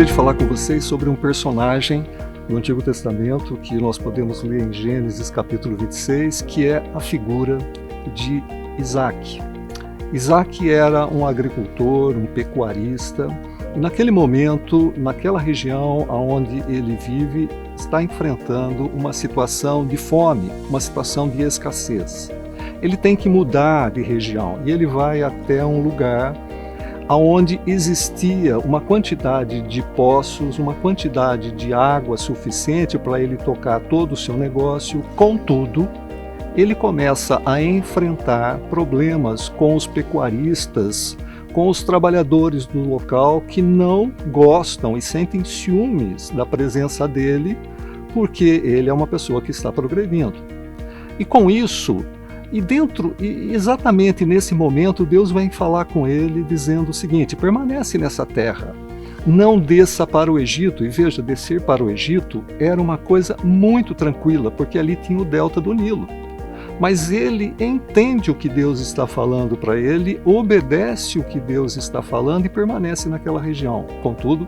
de falar com vocês sobre um personagem do Antigo Testamento que nós podemos ler em Gênesis capítulo 26, que é a figura de Isaac. Isaac era um agricultor, um pecuarista, e naquele momento, naquela região onde ele vive, está enfrentando uma situação de fome, uma situação de escassez. Ele tem que mudar de região e ele vai até um lugar onde existia uma quantidade de poços, uma quantidade de água suficiente para ele tocar todo o seu negócio. Contudo, ele começa a enfrentar problemas com os pecuaristas, com os trabalhadores do local que não gostam e sentem ciúmes da presença dele, porque ele é uma pessoa que está progredindo. E com isso, exatamente nesse momento, Deus vem falar com ele dizendo o seguinte: permanece nessa terra, não desça para o Egito. E veja, descer para o Egito era uma coisa muito tranquila, porque ali tinha o delta do Nilo. Mas ele entende o que Deus está falando para ele, obedece o que Deus está falando e permanece naquela região. Contudo,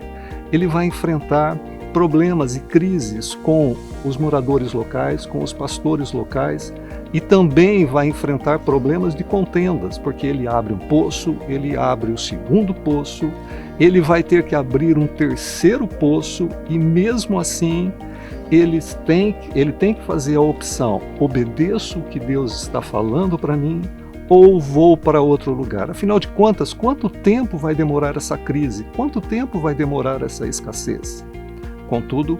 ele vai enfrentar problemas e crises com os moradores locais, com os pastores locais, e também vai enfrentar problemas de contendas, porque ele abre um poço, ele abre o segundo poço, ele vai ter que abrir um terceiro poço, e mesmo assim ele tem que fazer a opção: obedeço o que Deus está falando para mim ou vou para outro lugar? Afinal de contas, quanto tempo vai demorar essa crise? Quanto tempo vai demorar essa escassez? Contudo,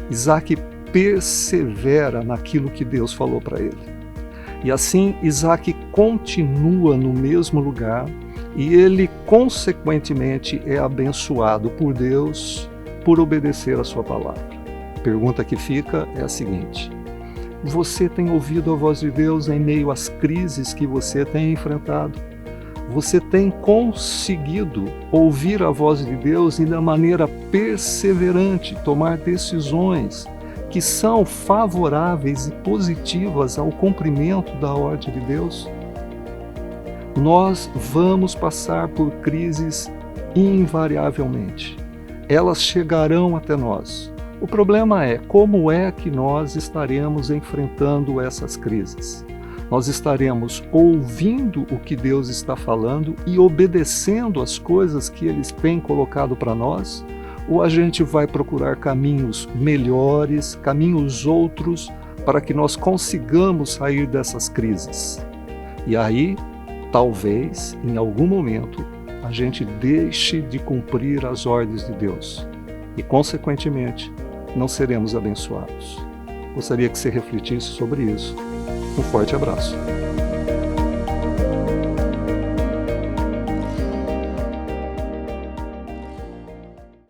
Isaac persevera naquilo que Deus falou para ele. E assim, Isaac continua no mesmo lugar e ele, consequentemente, é abençoado por Deus por obedecer a sua palavra. A pergunta que fica é a seguinte: você tem ouvido a voz de Deus em meio às crises que você tem enfrentado? Você tem conseguido ouvir a voz de Deus e, da maneira perseverante, tomar decisões que são favoráveis e positivas ao cumprimento da ordem de Deus? Nós vamos passar por crises invariavelmente. Elas chegarão até nós. O problema é como é que nós estaremos enfrentando essas crises. Nós estaremos ouvindo o que Deus está falando e obedecendo as coisas que Ele tem colocado para nós? Ou a gente vai procurar caminhos melhores, caminhos outros, para que nós consigamos sair dessas crises? E aí, talvez, em algum momento, a gente deixe de cumprir as ordens de Deus e, consequentemente, não seremos abençoados. Gostaria que você refletisse sobre isso. Um forte abraço.